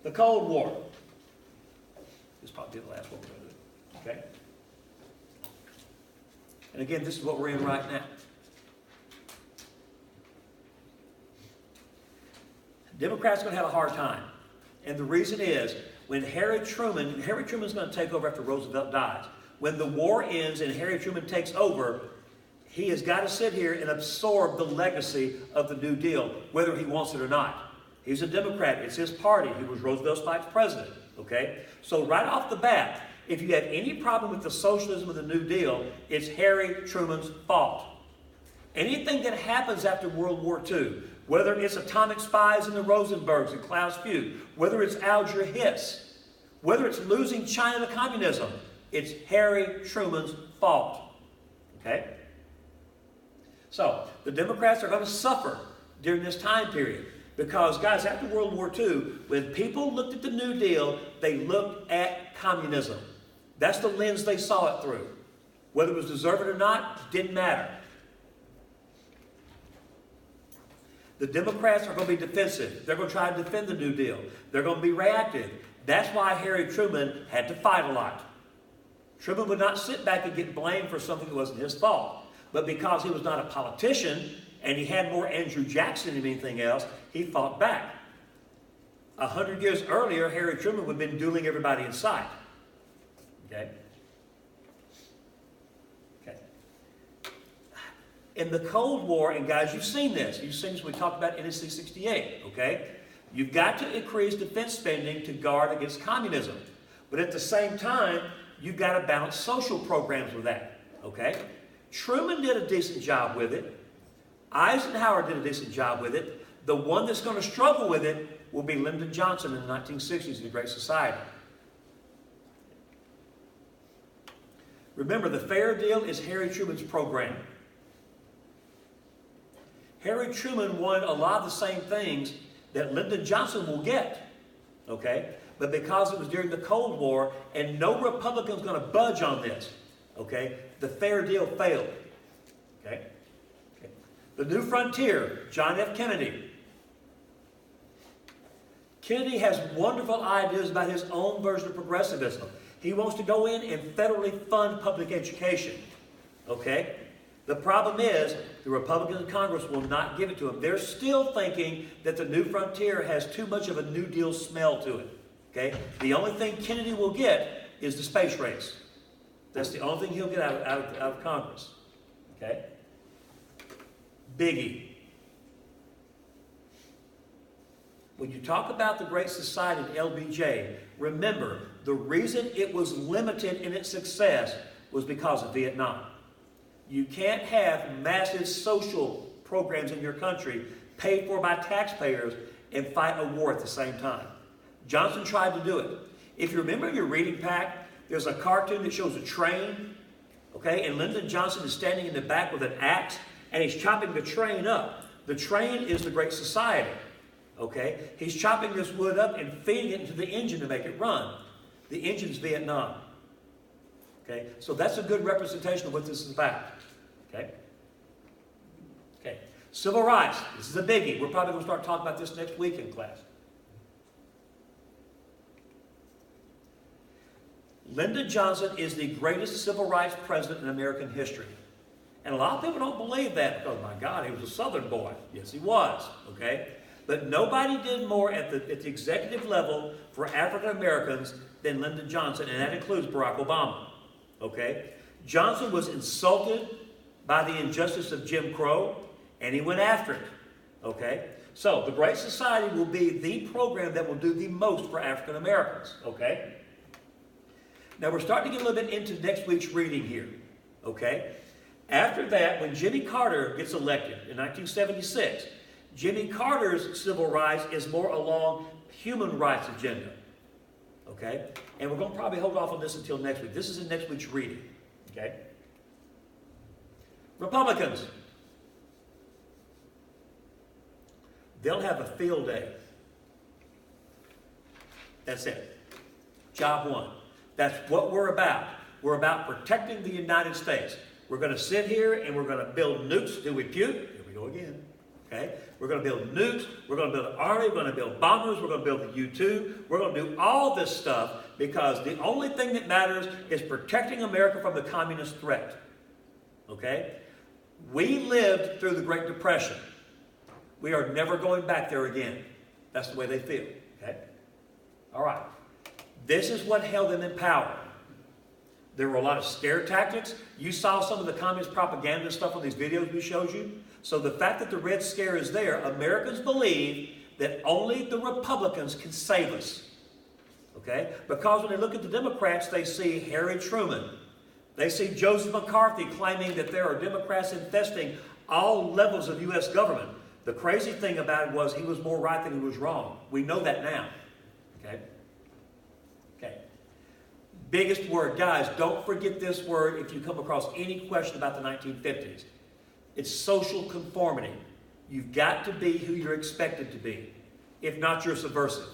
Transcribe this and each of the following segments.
The Cold War. This will probably be the last one we're going to do. Okay? And again, this is what we're in right now. Democrats are going to have a hard time. And the reason is, when Harry Truman's going to take over after Roosevelt dies. When the war ends and Harry Truman takes over, he has got to sit here and absorb the legacy of the New Deal, whether he wants it or not. He's a Democrat. It's his party. He was Roosevelt's vice president. Okay? So right off the bat, if you have any problem with the socialism of the New Deal, it's Harry Truman's fault. Anything that happens after World War II, whether it's atomic spies in the Rosenbergs and Klaus Fuchs, whether it's Alger Hiss, whether it's losing China to communism, it's Harry Truman's fault. Okay? So, the Democrats are going to suffer during this time period. Because, guys, after World War II, when people looked at the New Deal, they looked at communism. That's the lens they saw it through. Whether it was deserved or not, didn't matter. The Democrats are going to be defensive. They're going to try to defend the New Deal. They're going to be reactive. That's why Harry Truman had to fight a lot. Truman would not sit back and get blamed for something that wasn't his fault. But because he was not a politician, and he had more Andrew Jackson than anything else, he fought back. 100 years earlier, Harry Truman would have been dueling everybody in sight. Okay? Okay. In the Cold War, and guys, you've seen this. You've seen this when we talked about NSC 68, okay? You've got to increase defense spending to guard against communism. But at the same time, you've got to balance social programs with that, okay? Truman did a decent job with it. Eisenhower did a decent job with it. The one that's going to struggle with it will be Lyndon Johnson in the 1960s in the Great Society. Remember, the Fair Deal is Harry Truman's program. Harry Truman wanted a lot of the same things that Lyndon Johnson will get, okay? But because it was during the Cold War and no Republican's going to budge on this, okay, the Fair Deal failed, okay? The New Frontier, John F. Kennedy. Kennedy has wonderful ideas about his own version of progressivism. He wants to go in and federally fund public education. Okay? The problem is, the Republicans in Congress will not give it to him. They're still thinking that the New Frontier has too much of a New Deal smell to it. Okay? The only thing Kennedy will get is the space race. That's the only thing he'll get out of Congress. Okay? Biggie. When you talk about the Great Society and LBJ, remember, the reason it was limited in its success was because of Vietnam. You can't have massive social programs in your country paid for by taxpayers and fight a war at the same time. Johnson tried to do it. If you remember in your reading pack, there's a cartoon that shows a train, okay, and Lyndon Johnson is standing in the back with an axe, and he's chopping the train up. The train is the Great Society, okay? He's chopping this wood up and feeding it into the engine to make it run. The engine's Vietnam, okay? So that's a good representation of what this is about, okay? Okay, civil rights. This is a biggie. We're probably going to start talking about this next week in class. Lyndon Johnson is the greatest civil rights president in American history. And a lot of people don't believe that. Oh my God, he was a Southern boy. Yes, he was, okay? But nobody did more at the executive level for African Americans than Lyndon Johnson, and that includes Barack Obama, okay? Johnson was insulted by the injustice of Jim Crow, and he went after it, okay? So the Great Society will be the program that will do the most for African Americans, okay? Now we're starting to get a little bit into next week's reading here, okay? After that, when Jimmy Carter gets elected in 1976, Jimmy Carter's civil rights is more along human rights agenda, okay? And we're going to probably hold off on this until next week. This is in next week's reading, okay? Republicans, they'll have a field day. That's it. Job one. That's what we're about. We're about protecting the United States. We're going to sit here and we're going to build nukes till we puke. Here we go again. Okay? We're going to build nukes. We're going to build an army. We're going to build bombers. We're going to build the U-2. We're going to do all this stuff because the only thing that matters is protecting America from the communist threat. Okay? We lived through the Great Depression. We are never going back there again. That's the way they feel. Okay? All right. This is what held them in power. There were a lot of scare tactics. You saw some of the communist propaganda stuff on these videos we showed you. So the fact that the Red Scare is there, Americans believe that only the Republicans can save us. Okay? Because when they look at the Democrats, they see Harry Truman. They see Joseph McCarthy claiming that there are Democrats infesting all levels of U.S. government. The crazy thing about it was he was more right than he was wrong. We know that now. Okay? Okay. Biggest word. Guys, don't forget this word if you come across any question about the 1950s. It's social conformity. You've got to be who you're expected to be. If not, you're subversive.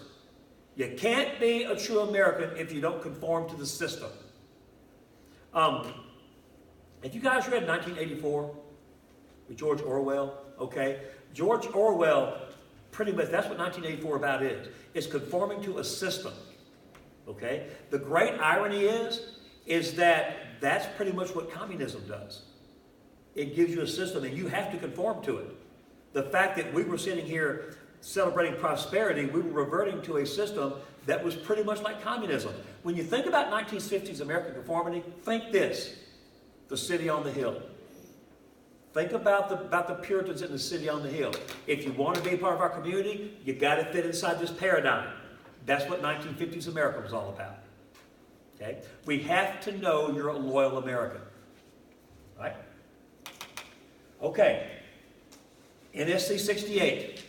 You can't be a true American if you don't conform to the system. Have you guys read 1984 with George Orwell? Okay. George Orwell, pretty much, that's what 1984 about is. It's conforming to a system. Okay? The great irony is that that's pretty much what communism does. It gives you a system and you have to conform to it. The fact that we were sitting here celebrating prosperity, we were reverting to a system that was pretty much like communism. When you think about 1950s American conformity, think this, the city on the hill. Think about the Puritans in the city on the hill. If you want to be a part of our community, you got to fit inside this paradigm. That's what 1950s America was all about. Okay? We have to know you're a loyal American. Right? Okay. NSC 68.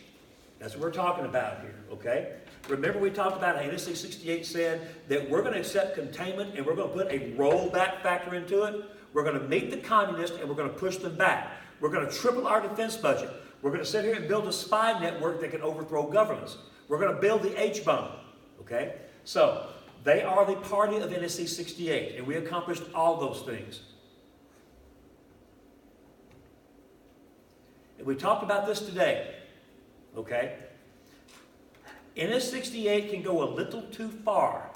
That's what we're talking about here. Okay? Remember we talked about how NSC 68 said that we're going to accept containment and we're going to put a rollback factor into it. We're going to meet the communists and we're going to push them back. We're going to triple our defense budget. We're going to sit here and build a spy network that can overthrow governments. We're going to build the H-bomb. Okay? So, they are the party of NSC 68, and we accomplished all those things. And we talked about this today. Okay? NSC 68 can go a little too far.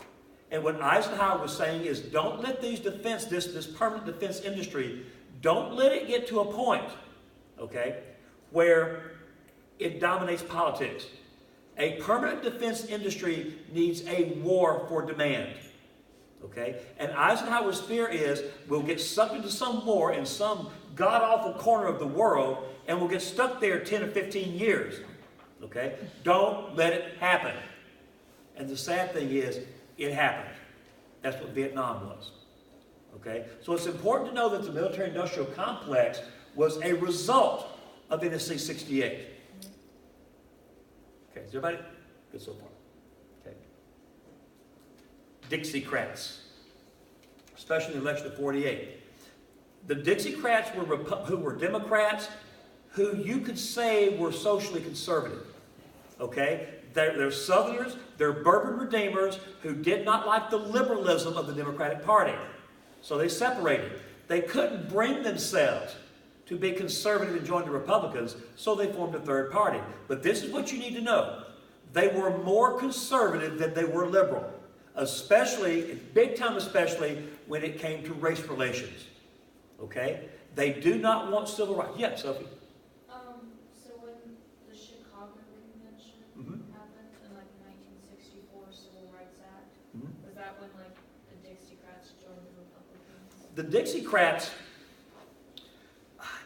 And what Eisenhower was saying is, don't let these this permanent defense industry, don't let it get to a point, okay, where it dominates politics. A permanent defense industry needs a war for demand, okay? And Eisenhower's fear is we'll get sucked into some war in some god-awful corner of the world and we'll get stuck there 10 or 15 years, okay? Don't let it happen. And the sad thing is, it happened. That's what Vietnam was. Okay? So it's important to know that the military-industrial complex was a result of NSC 68. Okay, is everybody good so far? Okay. Dixiecrats, especially in the election of 48. The Dixiecrats who were Democrats who you could say were socially conservative. Okay? They're Southerners, they're Bourbon Redeemers who did not like the liberalism of the Democratic Party. So they separated. They couldn't bring themselves to be conservative and join the Republicans, so they formed a third party. But this is what you need to know. They were more conservative than they were liberal, especially, big time especially, when it came to race relations. Okay? They do not want civil rights. Yeah, Sophie? So when the Chicago Convention happened in like the 1964 Civil Rights Act, was that when like the Dixiecrats joined the Republicans? The Dixiecrats,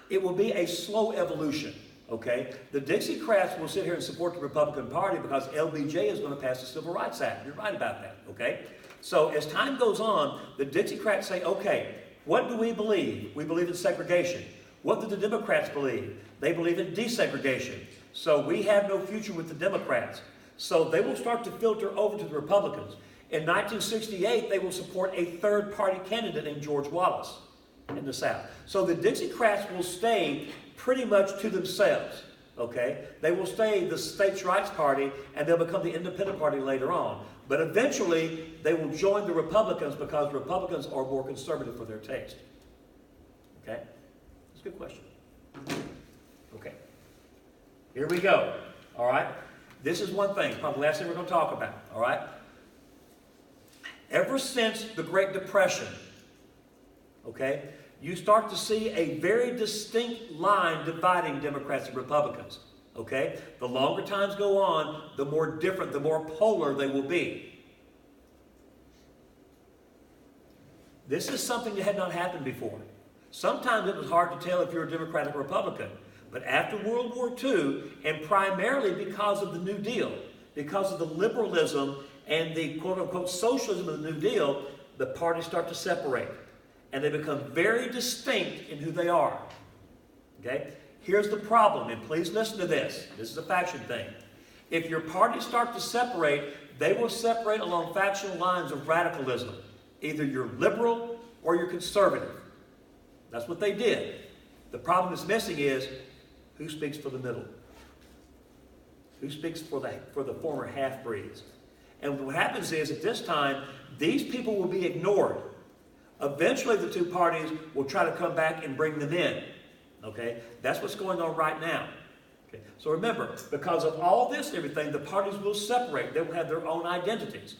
it will be a slow evolution, okay? The Dixiecrats will sit here and support the Republican Party because LBJ is going to pass the Civil Rights Act. You're right about that, okay? So as time goes on, the Dixiecrats say, okay, what do we believe? We believe in segregation. What do the Democrats believe? They believe in desegregation. So we have no future with the Democrats. So they will start to filter over to the Republicans. In 1968, they will support a third-party candidate named George Wallace in the South. So the Dixiecrats will stay pretty much to themselves, okay? They will stay the States' Rights Party, and they'll become the Independent Party later on. But eventually, they will join the Republicans because Republicans are more conservative for their taste. Okay? That's a good question. Okay. here we go. All right? This is one thing, probably the last thing we're going to talk about. All right? Ever since the Great Depression, okay, you start to see a very distinct line dividing Democrats and Republicans. Okay? The longer times go on, the more different, the more polar they will be. This is something that had not happened before. Sometimes it was hard to tell if you're a Democrat or Republican. But after World War II, and primarily because of the New Deal, because of the liberalism and the quote-unquote socialism of the New Deal, the parties start to separate. And they become very distinct in who they are. Okay? Here's the problem, and please listen to this. This is a faction thing. If your parties start to separate, they will separate along factional lines of radicalism. Either you're liberal or you're conservative. That's what they did. The problem that's missing is, who speaks for the middle? Who speaks for the former half-breeds? And what happens is, at this time, these people will be ignored. Eventually, the two parties will try to come back and bring them in. Okay? That's what's going on right now. Okay? So remember, because of all this and everything, the parties will separate. They will have their own identities.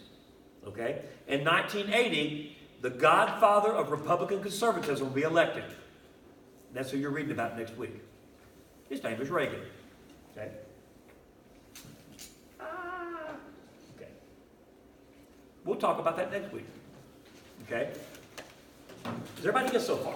Okay? In 1980, the godfather of Republican conservatism will be elected. That's who you're reading about next week. His name is Reagan. Okay? Okay. We'll talk about that next week. Okay? Does everybody get so far?